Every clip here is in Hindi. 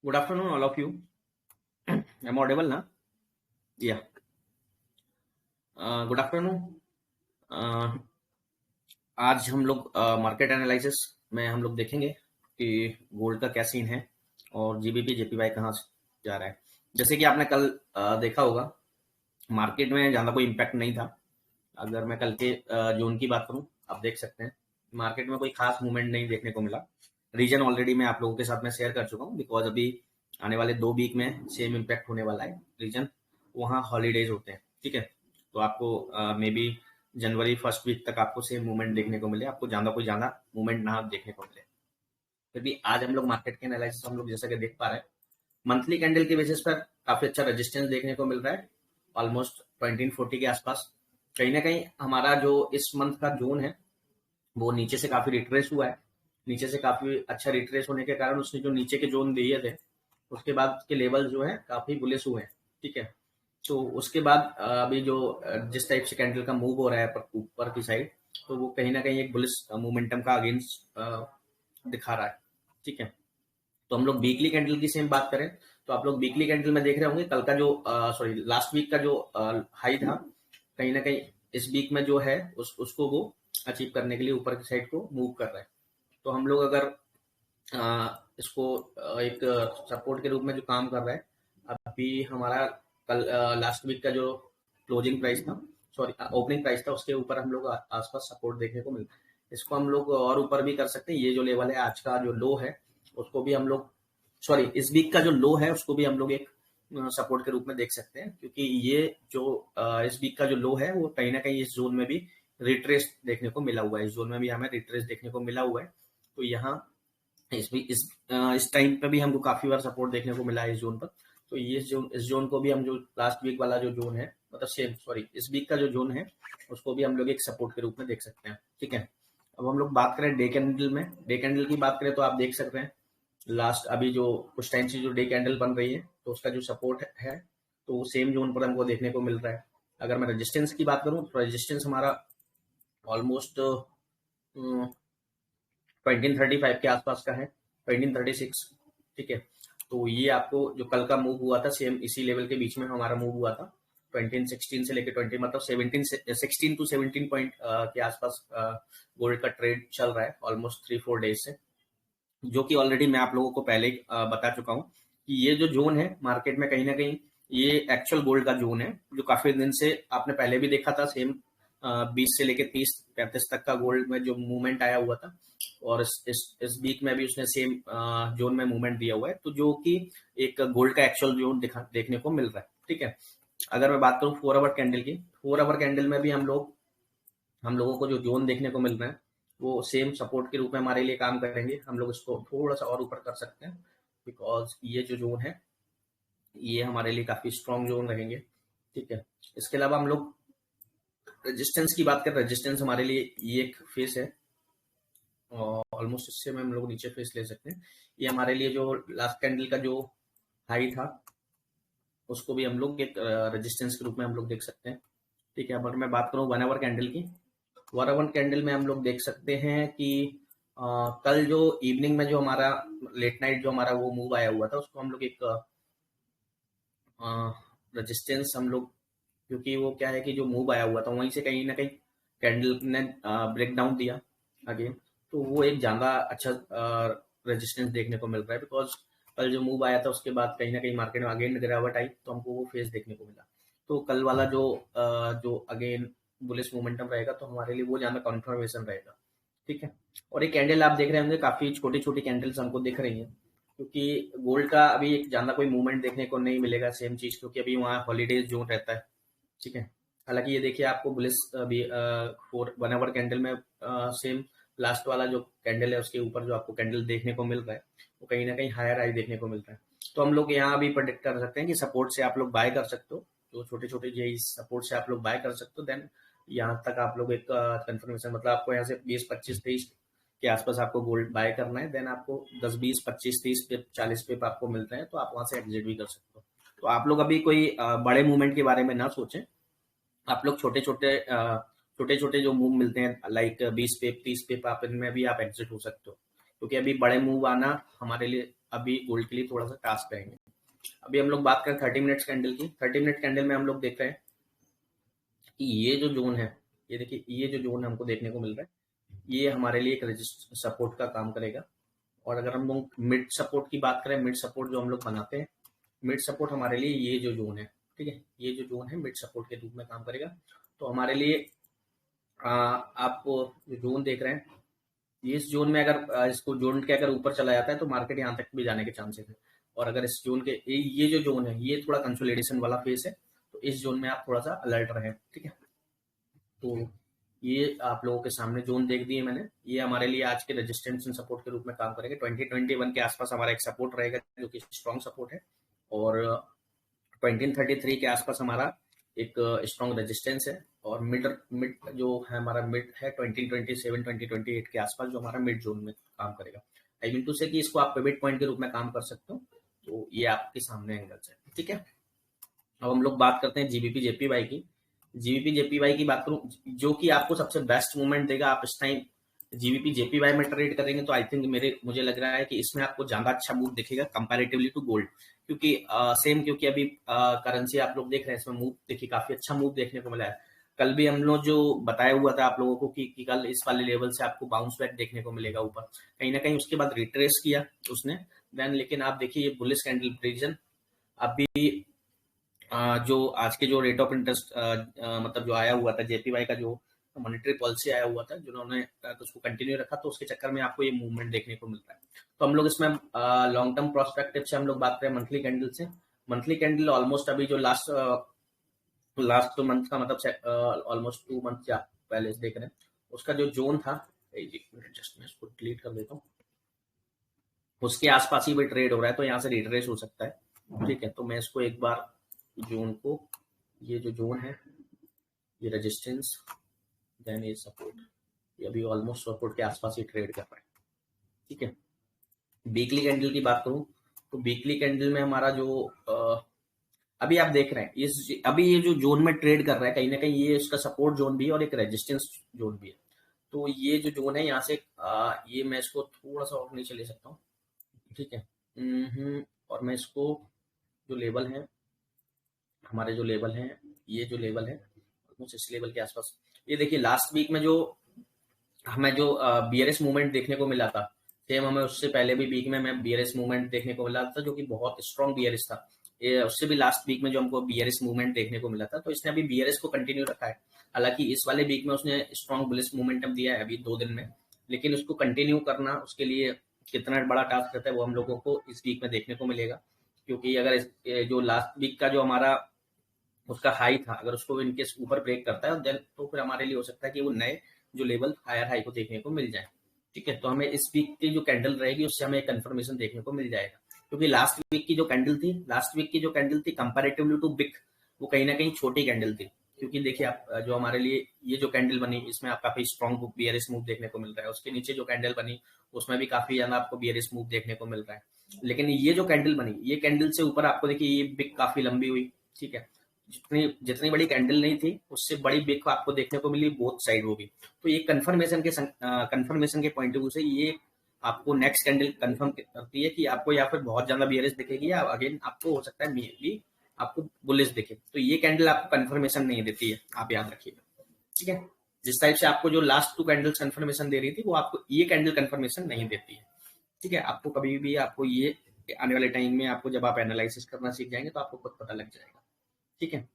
Good afternoon, all of you. I'm audible now? Yeah. Good afternoon. Uh, आज हम लोग मार्केट एनालिसिस में हम लोग देखेंगे कि गोल्ड का क्या सीन है और जीबीपी जेपीवाई कहाँ से जा रहा है। जैसे कि आपने कल देखा होगा, मार्केट में ज़्यादा कोई इम्पैक्ट नहीं था। अगर मैं कल के जोन की बात करूं, आप देख सकते हैं मार्केट में कोई खास मूवमेंट नहीं देखने को मिला। रीजन ऑलरेडी मैं आप लोगों के साथ में शेयर कर चुका हूं, बिकॉज अभी आने वाले 2 वीक में सेम इम्पैक्ट होने वाला है। रीजन वहाँ हॉलीडेज होते हैं, ठीक है। तो आपको मे बी जनवरी फर्स्ट वीक तक आपको सेम मूवमेंट देखने को मिले, आपको ज़्यादा मूवमेंट ना देखने को मिले। फिर भी आज हम लोग मार्केट के एनालिसिस हम लोग जैसा कि देख पा रहे हैं, मंथली कैंडल के बेसिस पर काफी अच्छा रेजिस्टेंस देखने को मिल रहा है, ऑलमोस्ट 1940 के आसपास। कहीं ना कहीं हमारा जो इस मंथ का जोन है वो नीचे से काफी रिट्रेस हुआ है। नीचे से काफी अच्छा रिट्रेस होने के कारण उसने जो नीचे के जोन दिए थे उसके बाद के लेवल जो है काफी बुलिश हुए हैं, ठीक है। तो उसके बाद अभी जो जिस टाइप से कैंडल का मूव हो रहा है ऊपर की साइड, तो वो कहीं ना कहीं एक बुलिश मोमेंटम का अगेंस्ट दिखा रहा है, ठीक है। तो हम लोग वीकली कैंडल की सेम बात करें तो आप लोग वीकली कैंडल में देख रहे होंगे कल का जो सॉरी लास्ट वीक का जो हाई था, कहीं ना कहीं इस वीक में जो है उसको वो अचीव करने के लिए ऊपर की साइड को मूव कर रहा है। तो हम लोग अगर इसको एक सपोर्ट के रूप में जो काम कर रहा है, अभी हमारा कल लास्ट वीक का जो क्लोजिंग प्राइस था, सॉरी ओपनिंग प्राइस था, उसके ऊपर हम लोग आसपास सपोर्ट देखने को मिलता है। इसको हम लोग और ऊपर भी कर सकते हैं। ये जो लेवल है आज का जो लो है उसको भी हम लोग, सॉरी इस वीक का जो लो है उसको भी हम लोग एक सपोर्ट के रूप में देख सकते हैं, क्योंकि ये जो इस वीक का जो लो है वो कहीं ना कहीं इस जोन में भी रिट्रेस देखने को मिला हुआ है। इस जोन में भी हमें रिट्रेस देखने को मिला हुआ है। तो यहाँ इस टाइम पे भी हमको काफी बार सपोर्ट देखने को मिला है इस जोन पर। तो ये इस जोन को भी हम जो लास्ट वीक वाला जो जोन है, मतलब सेम सॉरी इस वीक का जो जोन है उसको भी हम लोग एक सपोर्ट के रूप में देख सकते हैं, ठीक है। अब हम लोग बात करें डे कैंडल में, डे कैंडल की बात करें तो आप देख सकते हैं लास्ट अभी जो कुछ टाइम से जो डे कैंडल बन रही है तो उसका जो सपोर्ट है तो सेम जोन पर हमको देखने को मिल रहा है। अगर मैं रेजिस्टेंस की बात करूं तो रेजिस्टेंस हमारा ऑलमोस्ट 1935 के आसपास का है, 1936, ठीक है। तो ये आपको जो कल का मूव हुआ था सेम इसी लेवल के बीच में हमारा मूव हुआ था, 1916 से लेकर 20 मतलब 16 टू 17 पॉइंट के आसपास गोल्ड का ट्रेड चल रहा है ऑलमोस्ट 3-4 डेज से, जो कि ऑलरेडी मैं आप लोगों को पहले ही बता चुका हूँ कि ये जो जोन है मार्केट में कहीं ना कहीं ये एक्चुअल गोल्ड का जोन है, जो काफी दिन से आपने पहले भी देखा था। सेम 20 से लेके 30-35 तक का गोल्ड में जो मूवमेंट आया हुआ था, और इस वीक में भी उसने सेम जोन में मूवमेंट दिया हुआ है, तो जो कि एक गोल्ड का एक्चुअल जोन देखने को मिल रहा है, ठीक है। अगर मैं बात करूँ 4 आवर कैंडल की, 4 आवर कैंडल में भी हम लोगों को जो जोन देखने को मिल रहा है वो सेम सपोर्ट के रूप में हमारे लिए काम करेंगे। हम लोग इसको थोड़ा सा और ऊपर कर सकते हैं, बिकॉज ये जो जोन है ये हमारे लिए काफी स्ट्रॉन्ग जोन रहेंगे, ठीक है। इसके अलावा हम लोग रेजिस्टेंस की बात करें, रेजिस्टेंस हमारे लिए ये एक फेस है, और ऑलमोस्ट इससे में हम लोग नीचे फेस ले सकते हैं। ये हमारे लिए जो लास्ट कैंडल का जो हाई था उसको भी हम लोग एक रेजिस्टेंस के रूप में हम लोग देख सकते हैं, ठीक है। अगर मैं बात करूँ 1 आवर कैंडल की, 1 आवर कैंडल में हम लोग देख सकते हैं कि कल जो इवनिंग में जो हमारा लेट नाइट जो हमारा वो मूव आया हुआ था उसको हम लोग एक रेजिस्टेंस हम लोग, क्योंकि वो क्या है कि जो मूव आया हुआ था वहीं से कहीं ना कहीं कैंडल ने ब्रेक डाउन दिया अगेन, तो वो एक ज़्यादा अच्छा रेजिस्टेंस देखने को मिल रहा है, बिकॉज कल जो मूव आया था उसके बाद कहीं ना कहीं मार्केट में अगेन गिरावट आई तो हमको वो फेस देखने को मिला। तो कल वाला जो अगेन बुलिश मोमेंटम रहेगा तो हमारे लिए वो ज़्यादा कन्फर्मेशन रहेगा, ठीक है। और ये कैंडल आप देख रहे होंगे काफ़ी छोटी छोटी कैंडल्स हमको दिख रही हैं, क्योंकि गोल्ड का अभी एक ज़्यादा कोई मूवमेंट देखने को नहीं मिलेगा सेम चीज़, क्योंकि अभी वहाँ हॉलीडेज जोन रहता है, ठीक है। हालांकि ये देखिए आपको बुलिस अभी 1 आवर कैंडल में सेम लास्ट वाला जो कैंडल है उसके ऊपर जो आपको कैंडल देखने को मिल रहा है वो कहीं ना कहीं हायर हाई देखने को मिल रहा है। तो हम लोग यहाँ अभी प्रेडिक्ट कर सकते हैं कि सपोर्ट से आप लोग बाय कर सकते हो, तो छोटे छोटे यही सपोर्ट से आप लोग बाय कर सकते हो। देन यहाँ तक आप लोग एक कंफर्मेशन, मतलब आपको यहाँ से 20-25-23 के आसपास आपको गोल्ड बाय करना है, देन आपको 10-20-25-30 पे 40 पे आपको मिल रहे हैं तो आप वहां से एग्जिट भी कर सकते हो। तो आप लोग अभी कोई बड़े मूवमेंट के बारे में ना सोचें, आप लोग छोटे छोटे जो मूव मिलते हैं लाइक 20 पे 30 पे आप इनमें भी आप एग्जिट हो सकते हो, क्योंकि अभी बड़े मूव आना हमारे लिए अभी गोल्ड के लिए थोड़ा सा टास्क रहेंगे। अभी हम लोग बात करें 30 मिनट्स कैंडल की। 30 मिनट कैंडल में हम लोग देख रहे हैं कि ये जो जोन है, ये देखिए, ये जो जोन हमको देखने को मिल रहा है, ये हमारे लिए एक रजिस्टर सपोर्ट का काम करेगा। और अगर हम लोग मिड सपोर्ट की बात करें, मिड सपोर्ट जो हम लोग बनाते हैं, मिड सपोर्ट हमारे लिए ये जो जोन है, ठीक है, ये जो जोन है मिड सपोर्ट के रूप में काम करेगा। तो हमारे लिए आप जो जोन देख रहे हैं, ये इस जोन में अगर इसको जोन के अगर ऊपर चला जाता है तो मार्केट यहाँ तक भी जाने के चांसेस है। और अगर इस जोन के ये जो जोन है, ये थोड़ा कंसोलिडेशन वाला फेस है, तो इस जोन में आप थोड़ा सा अलर्ट रहें, ठीक है। तो ये आप लोगों के सामने जोन देख दिए मैंने, ये हमारे लिए आज के रेजिस्टेंस एंड सपोर्ट के रूप में काम करेंगे। 2021 के आसपास हमारा एक सपोर्ट रहेगा जो कि स्ट्रॉन्ग सपोर्ट है, और 2033 के आसपास हमारा एक स्ट्रॉन्ग रेजिस्टेंस है, और मिड मिड जो है हमारा मिड है 2027 2028 के आसपास जो हमारा मिड जोन में काम करेगा। आई मीन टू से कि इसको आप पिवट पॉइंट के रूप में काम कर सकते हो। तो ये आपके सामने एंगल्स है, ठीक है। अब हम लोग बात करते हैं जीबीपी जेपीवाई की। जीबीपी जेपीवाई की बात करूं, जो कि आपको सबसे बेस्ट मूवमेंट देगा, आप इस टाइम जीबीपी जेपीवाई में ट्रेड करेंगे तो आई थिंक मुझे लग रहा है कि इसमें आपको ज्यादा अच्छा मूव दिखेगा कंपैरेटिवली टू गोल्ड। क्योंकि क्योंकि अभी करेंसी आप लोग देख रहे हैं, इसमें मूव देखिए काफी अच्छा मूव देखने को मिला है। कल भी हम लोग जो बताया हुआ था आप लोगों को कि कल इस वाले लेवल से आपको बाउंस बैक देखने को मिलेगा ऊपर, कहीं ना कहीं उसके बाद रिट्रेस किया उसने देन। लेकिन आप देखिए ये बुलिश कैंडल प्रिजन अभी जो आज के जो रेट ऑफ इंटरेस्ट मतलब जो आया हुआ था जेपीवाई का, जो मॉनेटरी पॉलिसी आया हुआ था, जिन्होंने उसको कंटिन्यू रखा, तो उसके चक्कर में आपको ये मूवमेंट देखने को मिलता है। तो हम लोग इसमें लॉन्ग टर्म प्रोस्पेक्टिव से हम लोग बात करें मंथली कैंडल से। मंथली कैंडल ऑलमोस्ट अभी जो लास्ट मंथ का मतलब ऑलमोस्ट 2 मंथ या पहले से देख रहे हैं, उसका जो जोन था, जस्ट मैं इसको डिलीट कर देता हूँ, उसके आसपास ही भी ट्रेड हो रहा है, तो यहाँ से रिट्रेस हो सकता है, ठीक है। तो मैं इसको एक बार जोन को, ये जो जोन है, ये रेजिस्टेंस देन ये सपोर्ट, ये अभी ऑलमोस्ट सपोर्ट के आसपास ही ट्रेड कर रहा है, ठीक है। वीकली कैंडल की बात करूं तो वीकली कैंडल में हमारा जो अभी आप देख रहे हैं अभी ये जो जोन में ट्रेड कर रहा है, कहीं ना कहीं ये इसका सपोर्ट जोन भी है और एक रेजिस्टेंस जोन भी है। तो ये जो जोन है यहाँ से ये मैं इसको थोड़ा सा और नीचे ले सकता हूँ, ठीक है। और मैं इसको जो लेवल है, हमारे जो लेवल है, ये जो लेवल है ऑलमोस्ट इस लेवल के आसपास, ये देखिए लास्ट वीक में जो हमें जो बीआरएस मूवमेंट देखने को मिला था, सेम हमें उससे पहले भी वीक में हमें बीआरएस मूवमेंट देखने को मिला था, जो कि बहुत स्ट्रॉन्ग बीआरएस था। ये उससे भी लास्ट वीक में जो हमको बीआरएस मूवमेंट देखने को मिला था, तो इसने अभी बीआरएस को कंटिन्यू रखा है। हालांकि इस वाले वीक में उसने स्ट्रॉन्ग बुलिश मूवमेंटम दिया है अभी 2 दिन में, लेकिन उसको कंटिन्यू करना, उसके लिए कितना बड़ा टास्क रहता है वो हम लोगों को इस वीक में देखने को मिलेगा। क्योंकि अगर जो लास्ट वीक का जो हमारा उसका हाई था, अगर उसको इनकेस ऊपर ब्रेक करता है देन तो फिर हमारे लिए हो सकता है कि वो नए जो लेवल हायर हाई को देखने को मिल जाए, ठीक है। तो हमें इस वीक की जो कैंडल रहेगी उससे हमें कंफर्मेशन देखने को मिल जाएगा। क्योंकि लास्ट वीक की जो कैंडल थी कंपैरेटिवली टू बिग, वो कहीं ना कहीं छोटी कैंडल थी। क्योंकि देखिए आप जो हमारे लिए ये जो कैंडल बनी, इसमें आप काफी स्ट्रॉन्ग बीयरिश मूव देखने को मिल रहा है। उसके नीचे जो कैंडल बनी उसमें भी काफी ज्यादा आपको बीयरिश मूव देखने को मिल रहा है। लेकिन ये जो कैंडल बनी, ये कैंडल से ऊपर आपको देखिए ये बिग काफी लंबी हुई, ठीक है। जितनी जितनी बड़ी कैंडल नहीं थी उससे बड़ी बिग आपको देखने को मिली बोथ साइड वो भी। तो ये कंफर्मेशन के पॉइंट ऑफ व्यू से ये आपको नेक्स्ट कैंडल कंफर्म करती है कि आपको या फिर बहुत ज्यादा बियरिश दिखेगी, या अगेन आपको हो सकता है मे बी आपको बुलिश दिखे। तो ये कैंडल आपको कंफर्मेशन नहीं देती है, आप याद रखिएगा, ठीक है। जिस टाइप से आपको जो लास्ट 2 कैंडल्स कंफर्मेशन दे रही थी, वो आपको ये कैंडल कंफर्मेशन नहीं देती है, ठीक है। आपको कभी भी आपको ये आने वाले टाइम में आपको जब आप एनालिसिस करना सीख जाएंगे तो आपको खुद पता लग जाएगा, ठीक है।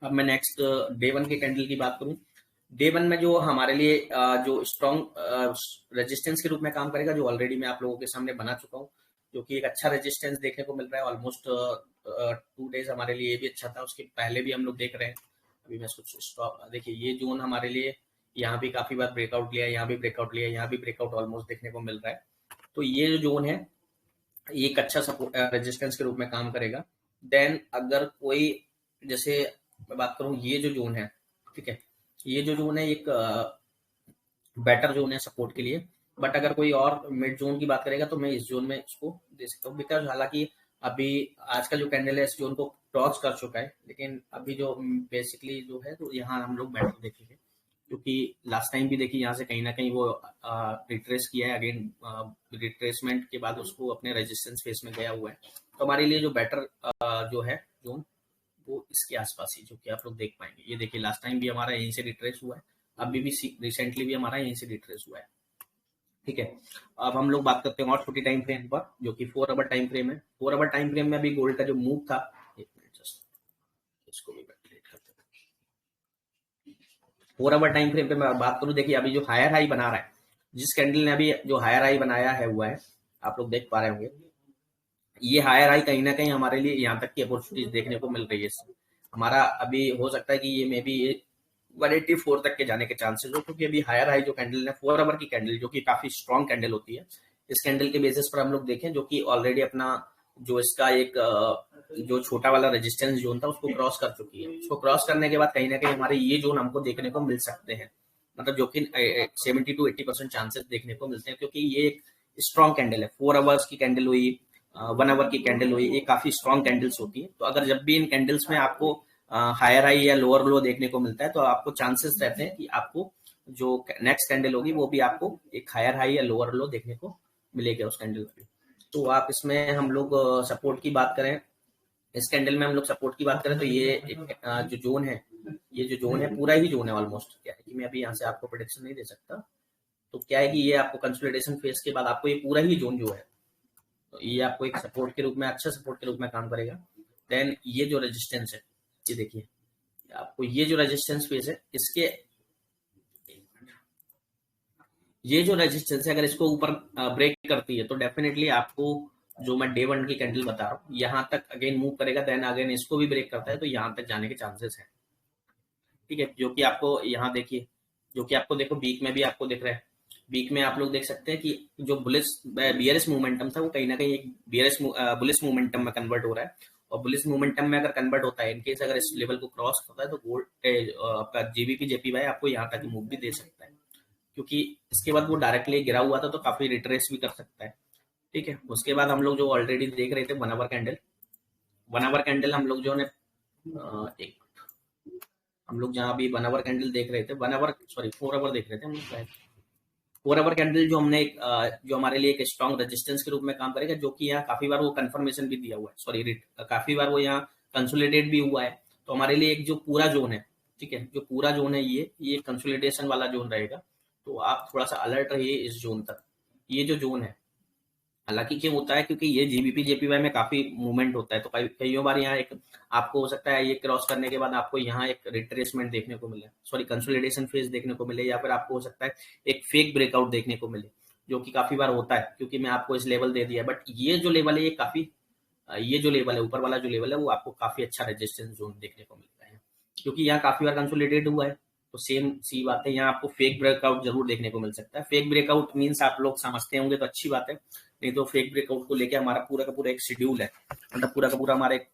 अब मैं नेक्स्ट डे 1 के कैंडल की बात करूं, डे 1 में जो हमारे लिए जो स्ट्रॉन्ग रेजिस्टेंस के रूप में काम करेगा, जो ऑलरेडी मैं आप लोगों के सामने बना चुका हूं, जो कि एक अच्छा रेजिस्टेंस देखने को मिल रहा है। ऑलमोस्ट 2 डेज हमारे लिए ये भी अच्छा था, उसके पहले भी हम लोग देख रहे हैं। अभी मैं कुछ स्टॉप देखिए, ये जोन हमारे लिए यहाँ भी काफी बार ब्रेकआउट लिया, यहाँ भी ब्रेकआउट लिया, यहाँ भी ब्रेकआउट ऑलमोस्ट देखने को मिल रहा है। तो ये जो जोन है ये एक अच्छा सपोर्ट रेजिस्टेंस के रूप में काम करेगा। देन अगर कोई, जैसे मैं बात करूं, ये जो जोन है, ठीक है, ये जो जोन है एक बेटर जोन है सपोर्ट के लिए। बट अगर कोई और मिड जोन की बात करेगा तो मैं इस जोन में इसको दे सकता हूँ, बिकॉज हालांकि अभी आज का जो कैंडल है इस जोन को क्रॉस कर चुका है, लेकिन अभी जो बेसिकली जो है तो यहाँ हम लोग बेटर देखेंगे। क्योंकि लास्ट टाइम भी देखिए यहाँ से कहीं ना कहीं वो रिट्रेस किया है अगेन, रिट्रेसमेंट के बाद उसको अपने रेजिस्टेंस फेस में गया हुआ है। तो हमारे लिए जो बेटर जो है जोन वो इसके आसपास ही, जो कि आप लोग देख पाएंगे। ये देखिए लास्ट टाइम भी हमारा यहीं से रिट्रेस हुआ है, अभी भी रिसेंटली भी हमारा यहीं से रिट्रेस हुआ है। ठीक है, अब हम लोग बात करते हैं और छोटी टाइम फ्रेम पर, जो कि 4 आवर टाइम फ्रेम है। 4 आवर टाइम फ्रेम में अभी गोल्ड का जो मूव था, एक मिनट जस्ट इसको भी कैलकुलेट करते हैं। 4 आवर टाइम फ्रेम पे मैं बात करूं, देखिए अभी जो हायर हाई बना रहा है, जिस कैंडल ने अभी जो हायर हाई बनाया है हुआ है, आप लोग देख पा रहे होंगे, ये हायर हाई कहीं ना कहीं हमारे लिए यहाँ तक की अपॉर्चुनिटीज देखने को मिल रही है। हमारा अभी हो सकता है कि ये मे बी 184 तक के जाने के चांसेस हो, क्योंकि अभी हायर हाई जो कैंडल है 4 आवर की कैंडल, जो कि काफी स्ट्रॉन्ग कैंडल होती है, इस कैंडल के बेसिस पर हम लोग देखें, जो कि ऑलरेडी अपना जो इसका एक जो छोटा वाला रेजिस्टेंस जोन था उसको क्रॉस कर चुकी है। उसको क्रॉस करने के बाद कहीं ना कहीं हमारे ये जोन हमको देखने को मिल सकते हैं, मतलब जो कि 70 to 80% चांसेस देखने को मिलते हैं, क्योंकि ये एक स्ट्रॉन्ग कैंडल है। 4 आवर्स की कैंडल हुई, 1 आवर की कैंडल हुई, ये काफी स्ट्रॉन्ग कैंडल्स होती है। तो अगर जब भी इन कैंडल्स में आपको हायर हाई या लोअर लो देखने को मिलता है, तो आपको चांसेस रहते हैं कि आपको जो नेक्स्ट कैंडल होगी वो भी आपको एक हायर हाई या लोअर लो देखने को मिलेगा उस कैंडल पे। तो आप इसमें हम लोग सपोर्ट की बात करें, इस कैंडल में हम लोग सपोर्ट की बात करें, तो ये एक जो जोन है, ये जो जोन है पूरा ही जोन है ऑलमोस्ट। क्या है कि मैं अभी यहाँ से आपको प्रोडिक्शन नहीं दे सकता, तो क्या है कि ये आपको कंसोलिडेशन फेज के बाद आपको ये पूरा ही जोन जो है, तो ये आपको एक सपोर्ट के रूप में, अच्छा सपोर्ट के रूप में काम करेगा। देन ये जो रेजिस्टेंस है, ये देखिए आपको ये जो रेजिस्टेंस फेज है, इसके ये जो रेजिस्टेंस है अगर इसको ऊपर ब्रेक करती है, तो डेफिनेटली आपको जो मैं डे वन की कैंडल बता रहा हूँ यहाँ तक अगेन मूव करेगा, देन अगेन इसको भी ब्रेक करता है तो यहाँ तक जाने के चांसेस है। ठीक है, जो कि आपको यहाँ देखिए, जो कि आपको देखो वीक में भी आपको दिख रहा है। वीक में आप लोग देख सकते हैं कि जो बुलिस बियरिश मोमेंटम था वो कहीं ना कहीं एक बियरिश बुलिस मोमेंटम में कन्वर्ट हो रहा है। और बुलिस मोमेंटम में अगर कन्वर्ट होता है, इनकेस अगर इस लेवल को क्रॉस करता है, तो गोल्ड आपका जीबीपी जेपीवाई आपको यहाँ तक मूव भी दे सकता है, क्योंकि इसके बाद वो डायरेक्टली गिरा हुआ था तो काफी रिट्रेस भी कर सकता है। ठीक है, उसके बाद हम लोग जो ऑलरेडी देख रहे थे 1 आवर कैंडल, 1 आवर कैंडल हम लोग जो है एक हम लोग जहाँ भी 1 आवर कैंडल देख रहे थे, 1 आवर सॉरी 4 आवर देख रहे थे हम लोग शायद। 4 आवर कैंडल जो हमने जो हमारे लिए एक स्ट्रॉन्ग रेजिस्टेंस के रूप में काम करेगा, जो कि यहाँ काफी बार वो कंफर्मेशन भी दिया हुआ है, सॉरी काफी बार वो यहाँ कंसोलिडेट भी हुआ है। तो हमारे लिए एक जो पूरा जोन है, ठीक है, जो पूरा जोन है ये कंसोलिडेशन वाला जोन रहेगा। तो आप थोड़ा सा अलर्ट रहिए इस जोन तक। ये जो जोन है, हालांकि क्या होता है, क्योंकि ये जीबीपी जेपीवाई में काफी मूवमेंट होता है, तो कई बार यहाँ एक आपको हो सकता है ये क्रॉस करने के बाद आपको यहाँ एक रिट्रेसमेंट देखने को मिले, सॉरी कंसोलिडेशन फेज देखने को मिले, या फिर आपको हो सकता है एक फेक ब्रेकआउट देखने को मिले, जो कि काफी बार होता है, क्योंकि मैं आपको इस लेवल दे दिया। बट ये जो लेवल है ये काफी ये जो लेवल है ऊपर वाला जो लेवल है वो आपको काफी अच्छा रेजिस्टेंस जोन देखने को मिलता है, क्योंकि यहाँ काफी बार कंसोलिडेट हुआ है। तो सेम सी बात है, यहाँ आपको फेक ब्रेकआउट जरूर देखने को मिल सकता है। फेक ब्रेकआउट मीन्स आप लोग समझते होंगे तो अच्छी बात है, नहीं तो फेक ब्रेकआउट को लेके हमारा पूरा का पूरा एक शेड्यूल है, मतलब पूरा का पूरा हमारा एक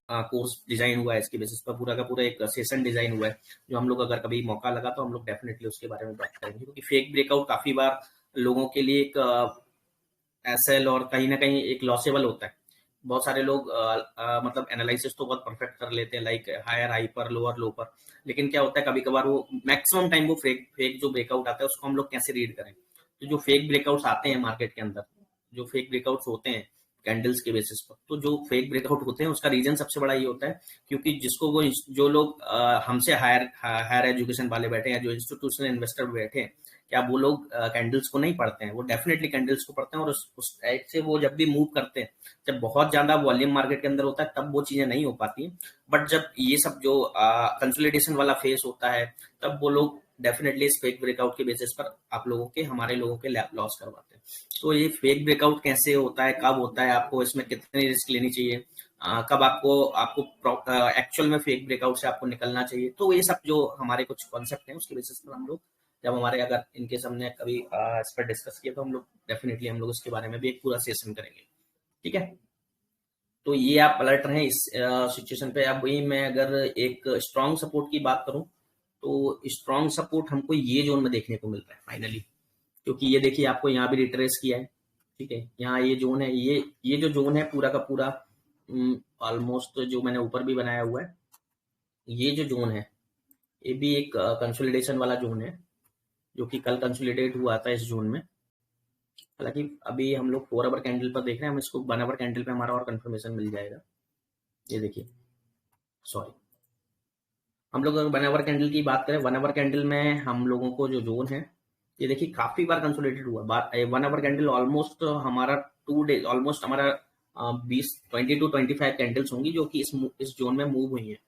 कोर्स डिजाइन हुआ है, इसके बेसिस पर पूरा का पूरा एक सेशन डिजाइन हुआ है, जो हम लोग अगर कभी मौका लगा तो हम लोग डेफिनेटली उसके बारे में बात करेंगे। क्योंकि फेक ब्रेकआउट काफी बार लोगों के लिए एक एसएल और कहीं ना कहीं एक लॉसेबल होता है। बहुत सारे लोग मतलब एनालिसिस तो बहुत परफेक्ट कर लेते हैं, लाइक हायर हाई पर, लोअर लो पर, लेकिन क्या होता है कभी कभार वो मैक्सिमम टाइम वो फेक फेक जो ब्रेकआउट आता है उसको हम लोग कैसे रीड करें। तो जो फेक ब्रेकआउट्स आते हैं मार्केट के अंदर, जो फेक ब्रेकआउट्स होते हैं कैंडल्स के बेसिस पर, तो जो फेक ब्रेकआउट होते हैं उसका रीजन सबसे बड़ा ये होता है, क्योंकि जिसको वो जो लोग हमसे हायर हायर एजुकेशन वाले बैठे हैं, जो इंस्टीट्यूशनल इन्वेस्टर बैठे हैं, क्या वो लोग कैंडल्स को नहीं पढ़ते हैं? वो डेफिनेटली कैंडल्स को पढ़ते हैं, और उस टाइप से वो जब भी मूव करते हैं, जब बहुत ज्यादा वॉल्यूम मार्केट के अंदर होता है तब वो चीजें नहीं हो पाती हैं। बट जब ये सब जो कंसोलिडेशन वाला फेस होता है, तब वो लोग डेफिनेटली इस फेक ब्रेकआउट के बेसिस पर आप लोगों के, हमारे लोगों के लॉस करवाते हैं। तो ये फेक ब्रेकआउट कैसे होता है, कब होता है, आपको इसमें कितनी रिस्क लेनी चाहिए, कब आपको आपको एक्चुअल में फेक ब्रेकआउट से आपको निकलना चाहिए, तो ये सब जो हमारे कुछ कॉन्सेप्ट हैं उसके बेसिस पर हम लोग, जब हमारे अगर इनकेस हमने कभी इस पर डिस्कस किया, तो हम लोग डेफिनेटली हम लोग इसके बारे में भी एक पूरा सेशन करेंगे। ठीक है, तो ये आप अलर्ट रहें इस सिचुएशन पे। अब वही मैं अगर एक स्ट्रॉन्ग सपोर्ट की बात करूं, तो स्ट्रॉन्ग सपोर्ट हमको ये जोन में देखने को मिल रहा है फाइनली, क्योंकि ये देखिए आपको यहाँ भी रिट्रेस किया है। ठीक है, यहाँ ये जोन है, ये जो जोन है पूरा का पूरा ऑलमोस्ट जो मैंने ऊपर भी बनाया हुआ है, ये जो जोन है ये भी एक कंसोलिडेशन वाला जोन है, जो कि कल कंसोलिडेट हुआ था इस जोन में। हालांकि अभी हम लोग 4 आवर कैंडल पर देख रहे हैं, हम इसको 1 आवर कैंडल पे हमारा और कंफर्मेशन मिल जाएगा। ये देखिए, सॉरी, हम लोग अगर 1 आवर कैंडल की बात करें, 1 आवर कैंडल में हम लोगों को जो जोन है, ये देखिए काफी बार कंसोलिडेटेड हुआ। 1 आवर कैंडल ऑलमोस्ट हमारा 2 डेज, ऑलमोस्ट हमारा 20 to 25 कैंडल्स होंगी जो कि इस जोन में मूव हुई है।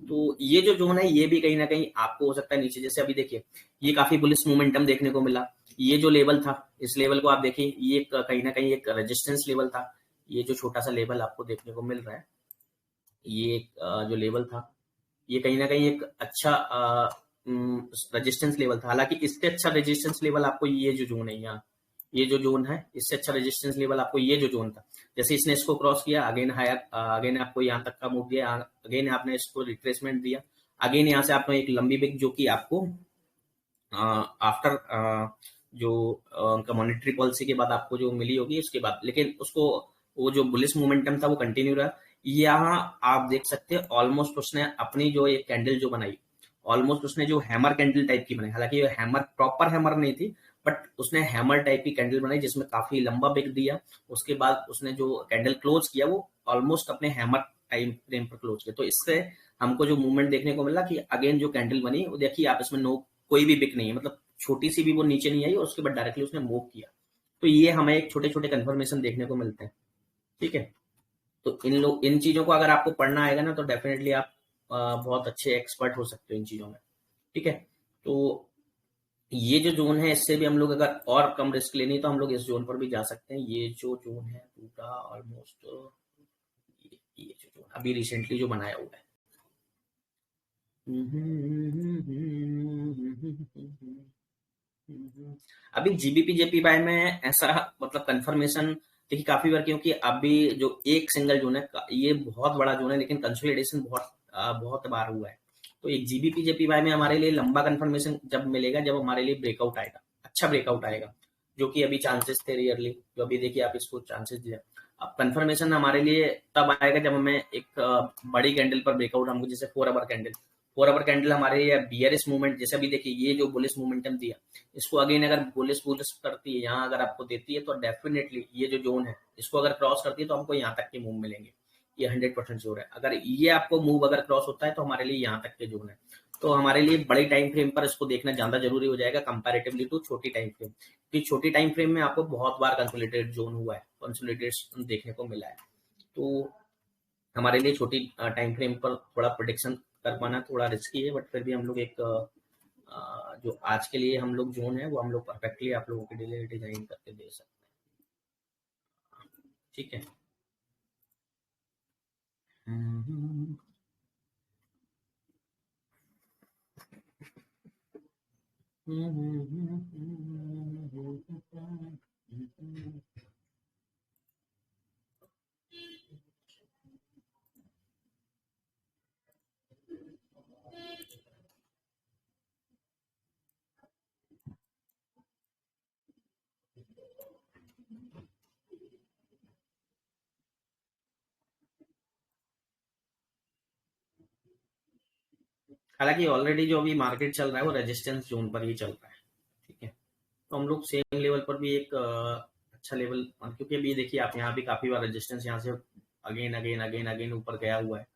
तो ये जो जोन है, ये भी कहीं ना कहीं आपको हो सकता है नीचे, जैसे अभी देखिए ये काफी बुलिश मोमेंटम देखने को मिला। ये जो लेवल था, इस लेवल को आप देखिए, ये कहीं ना कहीं एक रेजिस्टेंस लेवल था। ये जो छोटा सा लेवल आपको देखने को मिल रहा है, ये एक जो लेवल था, ये कहीं ना कहीं एक अच्छा रेजिस्टेंस लेवल था। हालांकि इससे अच्छा रेजिस्टेंस लेवल आपको ये जो जोन है यहाँ, ये जो जोन है, इससे अच्छा रेजिस्टेंस लेवल आपको ये जो जोन था, जैसे इसने इसको क्रॉस किया, अगेन हायर, अगेन आपको यहाँ तक का मूव दिया, अगेन आपने इसको रिट्रेसमेंट दिया, अगेन यहाँ से आपने एक लंबी बिग जो कि आपको आफ्टर जो उनका मॉनेटरी पॉलिसी के बाद आपको जो मिली होगी उसके बाद, लेकिन उसको वो जो बुलिश मोमेंटम था वो कंटिन्यू रहा। यहाँ आप देख सकते हैं ऑलमोस्ट उसने अपनी जो एक कैंडल जो बनाई, ऑलमोस्ट उसने जो हैमर कैंडल टाइप की बनाई, हालांकि ये हैमर प्रॉपर हैमर नहीं थी, बट उसने हैमर टाइप की कैंडल बनाई जिसमें काफी लंबा बिक दिया। उसके बाद उसने जो कैंडल क्लोज किया वो ऑलमोस्ट अपने हैमर टाइम फ्रेम पर क्लोज किया। तो इससे हमको जो मूवमेंट देखने को मिला कि अगेन जो कैंडल बनी वो देखिए आप, इसमें नो कोई भी बिक नहीं है, मतलब छोटी सी भी वो नीचे नहीं आई और उसके बाद डायरेक्टली उसने मूव किया। तो ये हमें एक छोटे छोटे कंफर्मेशन देखने को मिलते हैं। ठीक है, तो इन चीजों को अगर आपको पढ़ना आएगा ना, तो डेफिनेटली आप बहुत अच्छे एक्सपर्ट हो सकते हो इन चीजों में। ठीक है, तो ये जो जोन है, इससे भी हम लोग अगर और कम रिस्क लेनी तो हम लोग इस जोन पर भी जा सकते हैं। ये जो जोन है पूरा ऑलमोस्ट, ये जो जोन अभी रिसेंटली जो बनाया हुआ है, अभी जीबीपी जेपीवाई में ऐसा मतलब कंफर्मेशन देखिए काफी बार, क्योंकि अभी जो एक सिंगल जोन है, ये बहुत बड़ा जोन है, लेकिन कंसोलिडेशन बहुत बार हुआ है। तो एक जीबीपी जेपीवाई में हमारे लिए लंबा कंफर्मेशन जब मिलेगा, जब हमारे लिए ब्रेकआउट आएगा, अच्छा ब्रेकआउट आएगा, जो कि अभी चांसेस थे रियरली, जो अभी देखिए आप इसको चांसेस दिया। अब कंफर्मेशन हमारे लिए तब आएगा जब हमें एक बड़ी कैंडल पर ब्रेकआउट, हमको जैसे 4 आवर कैंडल, 4 आवर कैंडल हमारे लिए बियरिश मूवमेंट, जैसे अभी देखिए ये जो बुलिश मोमेंटम दिया, इसको अगेन अगर बुलिश बुलिश करती है, यहाँ अगर आपको देती है, तो डेफिनेटली ये जो जोन है इसको अगर क्रॉस करती है तो हमको यहाँ तक के मूव मिलेंगे। ये 100% श्योर है। अगर ये आपको मूव अगर क्रॉस होता है तो हमारे लिए यहाँ तक के जोन है। तो हमारे लिए बड़ी टाइम फ्रेम पर इसको देखना ज्यादा जरूरी हो जाएगा कंपैरेटिवली टू छोटी टाइम फ्रेम, क्योंकि छोटी टाइम फ्रेम में आपको बहुत बार कंसोलिडेटेड जोन हुआ है, कंसोलिडेशन देखने को मिला है। तो हमारे लिए छोटी टाइम फ्रेम पर थोड़ा प्रोडिक्शन कर पाना थोड़ा रिस्की है, बट फिर भी हम लोग एक जो आज के लिए हम लोग जोन है वो हम लोग परफेक्टली आप लोगों के लिए डिजाइन करके दे सकते हैं। ठीक है। हम्म, हालांकि ऑलरेडी जो अभी मार्केट चल रहा है वो रेजिस्टेंस जोन पर ही चल रहा है। ठीक है, तो हम लोग सेम लेवल पर भी एक अच्छा लेवल, क्योंकि अभी देखिए आप यहाँ भी काफी बार रेजिस्टेंस यहाँ से अगेन अगेन अगेन अगेन ऊपर गया हुआ है।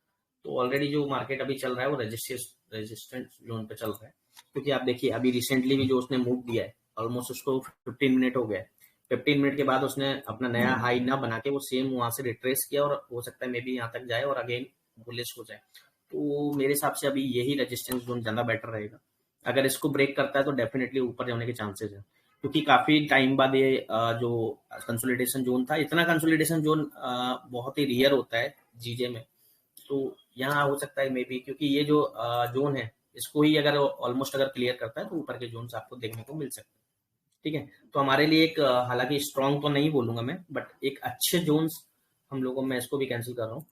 तो ऑलरेडी जो मार्केट अभी चल रहा है वो रेजिस्टेंस जोन पे चल रहा है, क्योंकि आप देखिए अभी रिसेंटली भी जो उसने मूव दिया है, ऑलमोस्ट उसको 15 मिनट हो गया है। 15 मिनट के बाद उसने अपना नया हाई ना बना के वो सेम वहां से रिट्रेस किया, और हो सकता है मे बी यहाँ तक जाए और अगेन बुलिश हो जाए। तो मेरे हिसाब से अभी यही रेजिस्टेंस जोन ज्यादा बेटर रहेगा। अगर इसको ब्रेक करता है तो डेफिनेटली ऊपर जाने के चांसेस है, क्योंकि काफी टाइम बाद ये जो कंसोलिडेशन जोन था, इतना कंसोलिडेशन जोन बहुत ही रियर होता है जीजे में। तो यहाँ हो सकता है मे बी, क्योंकि ये जो जोन है इसको ही अगर ऑलमोस्ट अगर क्लियर करता है तो ऊपर के जोन आपको देखने को मिल सकते हैं। ठीक है, तो हमारे लिए एक हालांकि स्ट्रॉन्ग तो नहीं बोलूंगा मैं, बट एक अच्छे जोन्स हम लोगों में, इसको भी कैंसिल कर रहा हूँ।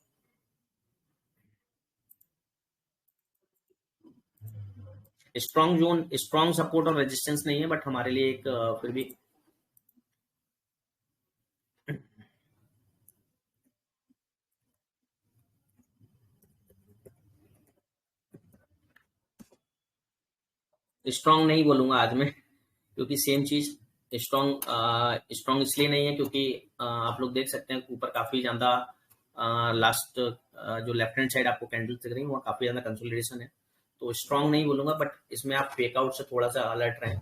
स्ट्रॉन्ग जोन, स्ट्रॉन्ग सपोर्ट और रेजिस्टेंस नहीं है, बट हमारे लिए एक फिर भी स्ट्रांग नहीं बोलूंगा आज मैं, क्योंकि सेम चीज स्ट्रांग स्ट्रांग इसलिए नहीं है क्योंकि आप लोग देख सकते हैं ऊपर काफी ज्यादा लास्ट जो लेफ्ट हैंड साइड आपको कैंडल दिख रही है वहाँ काफी ज्यादा कंसोलिडेशन है। तो स्ट्रांग नहीं बोलूंगा, बट इसमें आप फेकआउट से थोड़ा सा अलर्ट रहें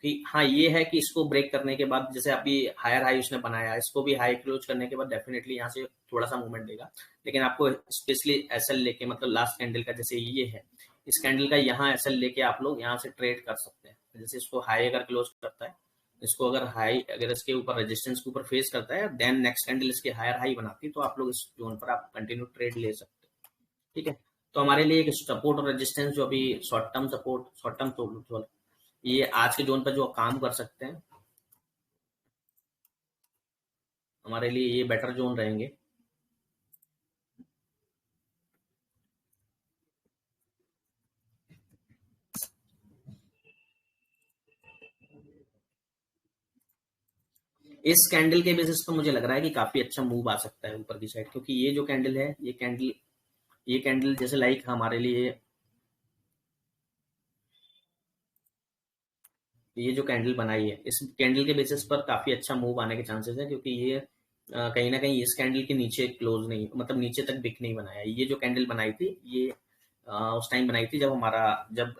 कि हाँ ये है कि इसको ब्रेक करने के बाद जैसे अभी हायर हाई उसने बनाया, इसको भी हाई क्लोज करने के बाद डेफिनेटली यहाँ से थोड़ा सा मूवमेंट देगा। लेकिन आपको स्पेशली एसएल लेके, मतलब लास्ट कैंडल का जैसे ये है, इस कैंडल का यहाँ एसएल लेके आप लोग यहाँ से ट्रेड कर सकते हैं। जैसे इसको हाई अगर क्लोज करता है, इसको अगर हाई, अगर इसके ऊपर रेजिस्टेंस के ऊपर फेस करता है, देन नेक्स्ट कैंडल इसके हायर हाई बनाती है, तो आप लोग इस जोन पर आप कंटिन्यू ट्रेड ले सकते हैं। ठीक है, तो हमारे लिए एक सपोर्ट और रेजिस्टेंस जो अभी short term support, short term तो ये आज के जोन पर जो काम कर सकते हैं, हमारे लिए ये बेटर जोन रहेंगे। इस कैंडल के बेसिस पर मुझे लग रहा है कि काफी अच्छा मूव आ सकता है ऊपर की साइड, क्योंकि ये जो कैंडल है, ये कैंडल जैसे लाइक हमारे लिए ये जो कैंडल बनाई है, इस कैंडल के बेसिस पर काफी अच्छा मूव आने के चांसेस है, क्योंकि ये कहीं ना कहीं इस कैंडल के नीचे क्लोज नहीं, मतलब नीचे तक बिक नहीं बनाया। ये जो कैंडल बनाई थी ये उस टाइम बनाई थी जब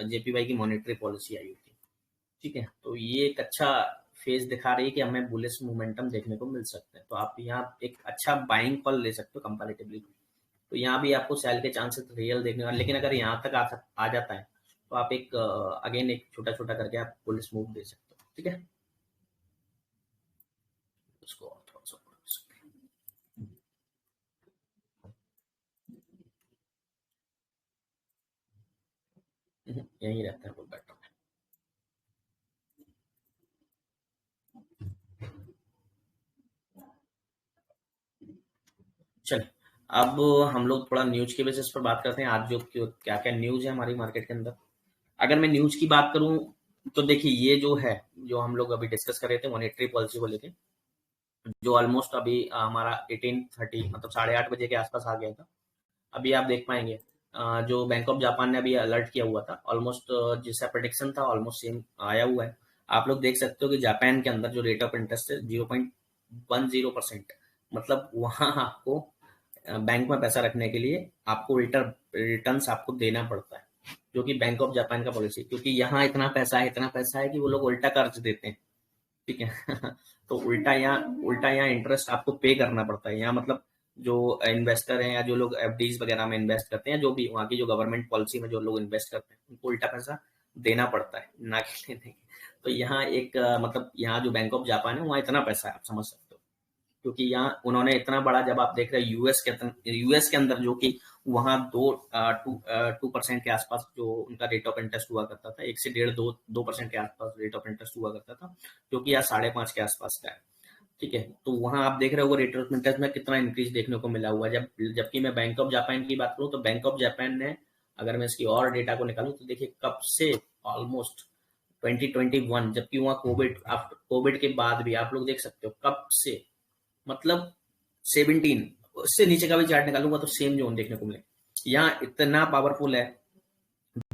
जेपीवाई की मॉनेटरी पॉलिसी आई हुई थी। ठीक है, तो ये एक अच्छा फेज दिखा रही है कि हमें बुलिश मोमेंटम देखने को मिल सकते हैं। तो आप यहाँ एक अच्छा बाइंग कॉल ले सकते हो कंपैरेटिवली। तो यहाँ भी आपको सेल के चांसेस रियल देखने वाले, लेकिन अगर यहाँ तक आ जाता है तो आप एक अगेन एक छोटा छोटा करके आप पुलिस मूव दे सकते हो। ठीक है, उसको और थोड़ा सा ऊपर कर सकते हैं। यही रहता है वो बेटर। चलिए, अब हम लोग थोड़ा न्यूज के बेसिस पर बात करते हैं, आज जो क्या क्या न्यूज है हमारी मार्केट के अंदर। अगर मैं न्यूज की बात करूं तो देखिए, ये जो है, जो हम लोग अभी डिस्कस कर रहे थे मॉनेटरी पॉलिसी को लेके, जो ऑलमोस्ट अभी हमारा 18:30 मतलब 8:30 बजे के आसपास आ गया था। अभी आप देख पाएंगे जो बैंक ऑफ जापान ने अभी अलर्ट किया हुआ था, ऑलमोस्ट जैसा प्रेडिक्शन था ऑलमोस्ट सेम आया हुआ है। आप लोग देख सकते हो कि जापान के अंदर जो रेट ऑफ इंटरेस्ट है 0.10%। मतलब वहां आपको बैंक में पैसा रखने के लिए आपको उल्टा रिटर्न्स आपको देना पड़ता है, जो कि बैंक ऑफ जापान का पॉलिसी, क्योंकि यहाँ इतना पैसा है कि वो लोग उल्टा कर्ज देते हैं। ठीक है तो उल्टा यहाँ इंटरेस्ट आपको पे करना पड़ता है यहाँ, मतलब जो इन्वेस्टर हैं या जो लोग एफडीज वगैरह में इन्वेस्ट करते हैं, जो भी वहाँ की जो गवर्नमेंट पॉलिसी में जो लोग इन्वेस्ट करते हैं, उनको उल्टा पैसा देना पड़ता है, ना कि लेने की। तो यहाँ एक मतलब यहाँ जो बैंक ऑफ जापान है वहाँ इतना पैसा है, आप समझ सकते हो। क्योंकि यहाँ उन्होंने इतना बड़ा, जब आप देख रहे हैं यूएस के अंदर जो कि वहाँ 2% के आसपास जो उनका रेट ऑफ इंटरेस्ट हुआ करता था, 1 से 1.5 2% के आसपास रेट ऑफ इंटरेस्ट हुआ करता था, जो कि यहाँ 5.5 के आसपास का है। ठीक है, तो वहाँ आप देख रहे हो रेट ऑफ इंटरेस्ट में कितना इंक्रीज देखने को मिला हुआ है। जबकि मैं बैंक ऑफ जापान की बात करूँ तो बैंक ऑफ जापान ने, अगर मैं इसकी और डेटा को निकालूं तो देखिए कब से ऑलमोस्ट 2021, जबकि वहाँ कोविड, आफ्टर कोविड के बाद भी आप लोग देख सकते हो कब से, मतलब 17, उससे नीचे का भी चार्ट निकालूंगा तो सेम जोन देखने को मिले। यहाँ इतना पावरफुल है,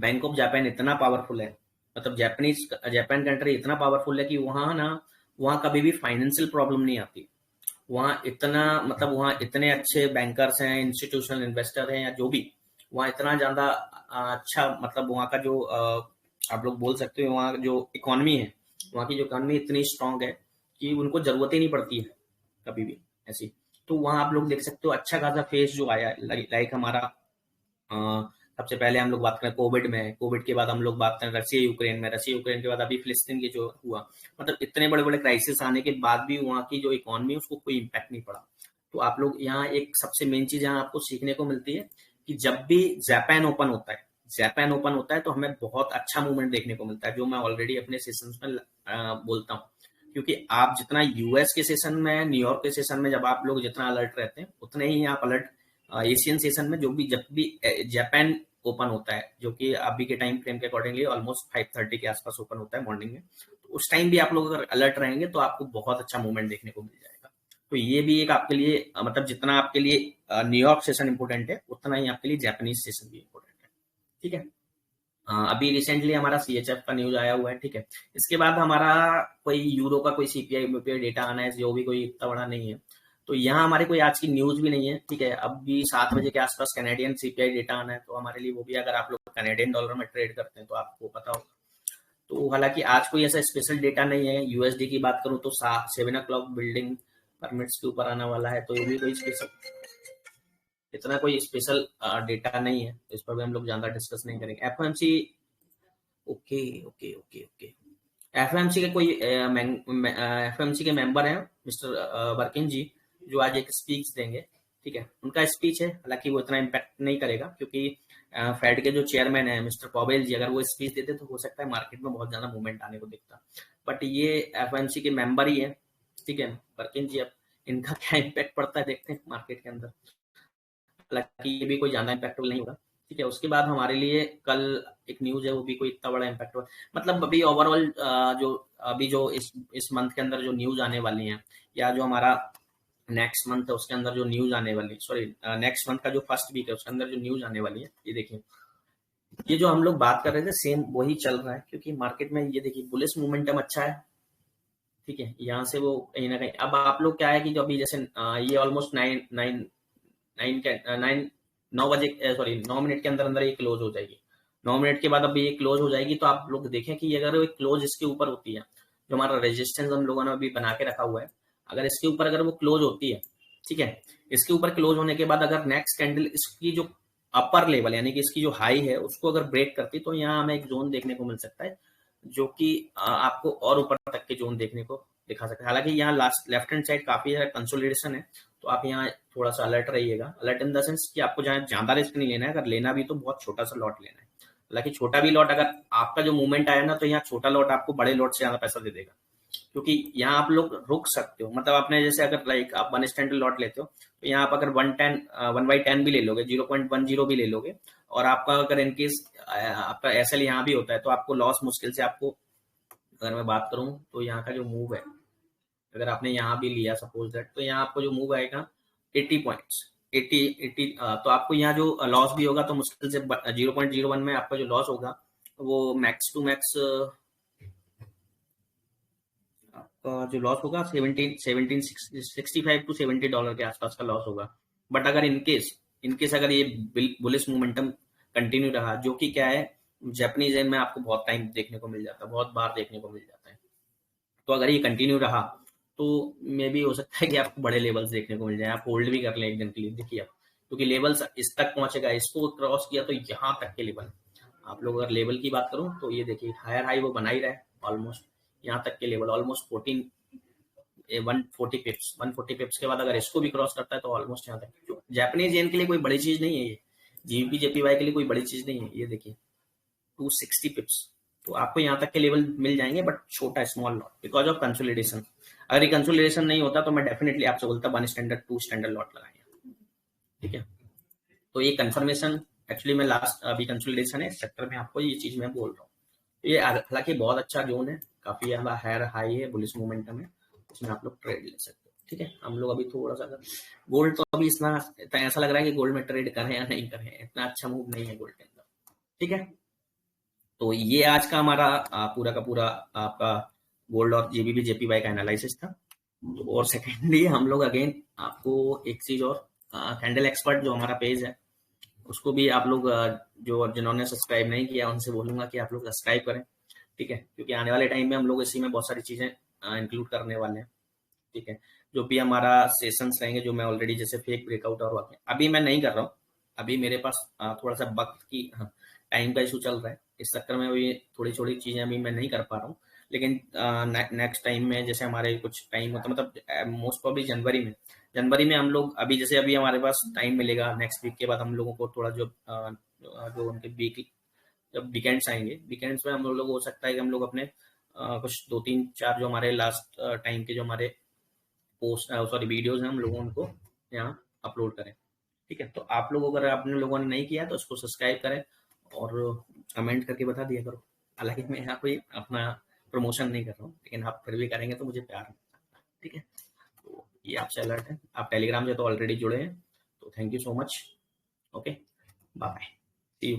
बैंक ऑफ जापान इतना पावरफुल है, मतलब जापान कंट्री इतना पावरफुल है कि वहाँ ना, वहाँ कभी भी फाइनेंशियल प्रॉब्लम नहीं आती। वहाँ इतना, मतलब वहाँ इतने अच्छे बैंकर्स हैं, इंस्टीट्यूशनल इन्वेस्टर हैं या जो भी, वहाँ इतना ज्यादा अच्छा, मतलब वहाँ का जो आप लोग बोल सकते हो, वहाँ जो इकोनॉमी है, वहाँ की जो इकोनॉमी इतनी स्ट्रांग है कि उनको जरूरत ही नहीं पड़ती है कभी भी ऐसी। तो वहाँ आप लोग देख सकते हो अच्छा खासा फेस जो आया, लाइक हमारा अ, सबसे पहले हम लोग बात करें कोविड में, कोविड के बाद हम लोग बात करें रशिया यूक्रेन में, रशिया यूक्रेन के बाद अभी फिलिस्तीन के जो हुआ, मतलब इतने बड़े बड़े क्राइसिस आने के बाद भी वहाँ की जो इकोनॉमी है उसको कोई इम्पैक्ट नहीं पड़ा। तो आप लोग यहाँ एक सबसे मेन चीज यहाँ आपको सीखने को मिलती है कि जब भी जापान ओपन होता है तो हमें बहुत अच्छा मूवमेंट देखने को मिलता है, जो मैं ऑलरेडी अपने सेशंस में बोलता हूँ। क्योंकि आप जितना यूएस के सेशन में, न्यूयॉर्क के सेशन में जब आप लोग जितना अलर्ट रहते हैं, उतने ही आप अलर्ट एशियन सेशन में, जो भी जब भी जापान ओपन होता है, जो कि अभी के टाइम फ्रेम के अकॉर्डिंगली ऑलमोस्ट 5:30 के आसपास ओपन होता है मॉर्निंग में, तो उस टाइम भी आप लोग अगर अलर्ट रहेंगे तो आपको बहुत अच्छा मूवमेंट देखने को मिल जाएगा। तो ये भी एक आपके लिए मतलब जितना आपके लिए न्यूयॉर्क सेशन इंपोर्टेंट है, उतना ही आपके लिए जापानीज सेशन भी इंपोर्टेंट है। ठीक है, अभी रिसेंटली हमारा CHF का न्यूज आया हुआ है, ठीक है। इसके बाद हमारा कोई यूरो का कोई CPI डेटा आना है, जो भी कोई इतना बड़ा नहीं है। तो यहाँ हमारी कोई आज की न्यूज भी नहीं है, ठीक है। अब भी 7 बजे के आसपास कैनेडियन CPI डेटा आना है, तो हमारे लिए वो भी, अगर आप लोग कैनेडियन डॉलर में ट्रेड करते हैं तो आपको पता होगा। तो हालांकि आज कोई ऐसा स्पेशल डेटा नहीं है। USD की बात करूं तो 7 o'clock बिल्डिंग परमिट्स के ऊपर आने वाला है, तो ये भी कोई स्पेशल, इतना कोई स्पेशल डेटा नहीं है, इस पर भी हम लोग ज्यादा डिस्कस नहीं करेंगे। FOMC, okay okay okay okay. FOMC के कोई FOMC के मेंबर हैं, मिस्टर वर्किन जी, जो आज एक स्पीच देंगे, ठीक है। उनका स्पीच है, हालांकि वो इतना इम्पैक्ट नहीं करेगा, क्योंकि फेड के जो चेयरमैन है मिस्टर पॉवेल जी, अगर वो स्पीच देते तो हो सकता है मार्केट में बहुत ज्यादा मूवमेंट आने को दिखता। बट ये FOMC के मेंबर ही है, ठीक है, वर्किन जी। अब इनका क्या इम्पैक्ट पड़ता है देखते हैं मार्केट के अंदर। हालांकि ये भी कोई ज्यादा इम्पैक्टेबल नहीं होगा, ठीक है। उसके बाद हमारे लिए कल एक न्यूज है, वो भी कोई इतना बड़ा इम्पैक्ट हुआ, मतलब अभी ओवरऑल जो अभी जो इस मंथ के अंदर जो न्यूज आने वाली है, या जो हमारा नेक्स्ट मंथ है उसके अंदर जो न्यूज आने वाली है, सॉरी नेक्स्ट मंथ का जो फर्स्ट वीक है उसके अंदर जो न्यूज आने वाली है, ये देखिए, ये जो हम लोग बात कर रहे थे सेम वही चल रहा है। क्योंकि मार्केट में ये देखिए बुलिश मोमेंटम अच्छा है, ठीक है। यहाँ से वो कहीं ना कहीं, अब आप लोग क्या है कि जो अभी जैसे ये ऑलमोस्ट नाइन नाइन नाइन के 9 बजे, सॉरी 9 मिनट के अंदर अंदर ये क्लोज हो जाएगी। 9 मिनट के बाद अभी ये क्लोज हो जाएगी, तो आप लोग देखें कि अगर वो क्लोज इसके ऊपर होती है, जो हमारा रेजिस्टेंस हम लोगों ने अभी बना के रखा हुआ है, अगर इसके ऊपर अगर वो क्लोज होती है, ठीक है, इसके ऊपर क्लोज होने के बाद अगर नेक्स्ट कैंडल इसकी जो अपर लेवल यानी कि इसकी जो हाई है उसको अगर ब्रेक करती, तो यहाँ हमें एक जोन देखने को मिल सकता है, जो कि आपको और ऊपर तक के जोन देखने को दिखा सकता है। हालांकि यहाँ लास्ट लेफ्ट हैंड साइड काफी कंसोलिडेशन है, तो आप यहाँ थोड़ा सा अलर्ट रहिएगा। अलर्ट इन द सेंस कि आपको जहाँ ज्यादा रिस्क नहीं लेना है, अगर लेना भी तो बहुत छोटा सा लॉट लेना है। हालांकि छोटा भी लॉट, अगर आपका जो मूवमेंट आया ना, तो यहाँ छोटा लॉट आपको बड़े लॉट से ज्यादा पैसा दे देगा। क्योंकि यहाँ आप लोग रुक सकते हो, मतलब आपने जैसे अगर लाइक आप 1 स्टैंडर्ड लॉट लेते हो, तो यहाँ आप अगर 1/10 भी ले लोगे, 0.10 भी ले लोगे, और आपका अगर इनकेस आपका SL यहाँ भी होता है, तो आपको लॉस मुश्किल से आपको, अगर मैं बात करूं तो यहाँ का जो मूव है, अगर आपने यहाँ भी लिया सपोज दैट, तो यहाँ आपको जो मूव आएगा 80 पॉइंट्स, 80 तो आपको यहाँ जो लॉस भी होगा तो मुश्किल से 0.01 में आपका जो लॉस होगा वो मैक्स टू मैक्स आपका जो लॉस होगा 65 to 70 डॉलर के आसपास का लॉस होगा। बट अगर इनकेस अगर ये बुलिश मोमेंटम कंटिन्यू रहा, जो कि क्या है, जापानीज येन में आपको बहुत टाइम देखने को मिल जाता है, बहुत बार देखने को मिल जाता है, तो अगर ये कंटिन्यू रहा तो मे भी हो सकता है कि आपको बड़े लेवल्स देखने को मिल जाए, आप होल्ड भी कर लें एक दिन के लिए। देखिए आप, क्योंकि लेवल्स इस तक पहुंचेगा, इसको क्रॉस किया तो यहाँ तक के लेवल, आप लोग अगर लेवल की बात करूं तो ये देखिए हायर हाई वो बना ही रहा है, ऑलमोस्ट यहाँ तक के लेवल, ऑलमोस्ट 140 पिप्स के बाद अगर इसको भी क्रॉस करता है तो ऑलमोस्ट यहाँ तक। जापानीज येन के लिए कोई बड़ी चीज नहीं है ये, GBP JPY के लिए कोई बड़ी चीज नहीं है। ये देखिए 260 पिप्स, तो आपको यहाँ तक के लेवल मिल जाएंगे, बट छोटा small lot because of consolidation. अगर ये कंसोलिडेशन नहीं होता तो मैं डेफिनेटली आपसे बोलता 1 स्टैंडर्ड 2 स्टैंडर्ड लॉट लगाएंगे, ठीक है। तो ये कंफर्मेशन एक्चुअली मैं लास्ट अभी कंसोलिडेशन है इस सेक्टर में, आपको ये चीज मैं बोल रहा हूँ। ये हालांकि बहुत अच्छा जोन है, काफी ज्यादा हायर हाई है, बुलिश मोमेंटम है, उसमें आप लोग ट्रेड ले सकते हो, ठीक है। हम लोग अभी थोड़ा सा गोल्ड, तो अभी इतना ऐसा लग रहा है कि गोल्ड में ट्रेड करें या नहीं करें, इतना अच्छा मूव नहीं है गोल्ड के अंदर, ठीक है। तो ये आज का हमारा पूरा का पूरा आपका गोल्ड और GBP JPY का एनालिसिस था। तो और सेकेंडली हम लोग अगेन आपको एक चीज और, कैंडल एक्सपर्ट जो हमारा पेज है उसको भी आप लोग जो जिन्होंने सब्सक्राइब नहीं किया उनसे बोलूंगा कि आप लोग सब्सक्राइब करें, ठीक है। क्योंकि आने वाले टाइम में हम लोग इसी में बहुत सारी चीजें इंक्लूड करने वाले हैं, ठीक है। जो भी हमारा सेशंस रहेंगे, जो मैं ऑलरेडी जैसे फेक ब्रेकआउट और अभी मैं नहीं कर रहा हूँ, अभी मेरे पास थोड़ा सा वक्त की टाइम का इशू चल रहा है, इस चक्कर में अभी थोड़ी थोड़ी चीजें अभी मैं नहीं कर पा रहा हूँ। लेकिन नेक्स्ट टाइम में जैसे हमारे कुछ टाइम होता, मतलब मोस्ट प्रॉब्ली जनवरी में हम लोग, अभी जैसे अभी हमारे पास टाइम मिलेगा नेक्स्ट वीक के बाद हम लोगों को थोड़ा जो उनके वीक, जब वीकेंड्स आएंगे, वीकेंड्स में हम लोग हो सकता है कि हम लोग अपने कुछ 2 3 4 जो हमारे लास्ट टाइम के जो हमारे पोस्ट, सॉरी वीडियोज हैं, हम लोग उनको यहाँ अपलोड करें, ठीक है। तो आप लोग अगर आपने लोगों ने नहीं किया तो उसको सब्सक्राइब करें और कमेंट करके बता दिया करो। हालांकि मैं यहाँ कोई अपना प्रमोशन नहीं कर रहा हूँ, लेकिन आप फिर भी करेंगे तो मुझे प्यार मिलता है, ठीक है। तो ये आपसे अलर्ट है, आप टेलीग्राम से तो ऑलरेडी जुड़े हैं, तो thank you so much, okay, bye, see you.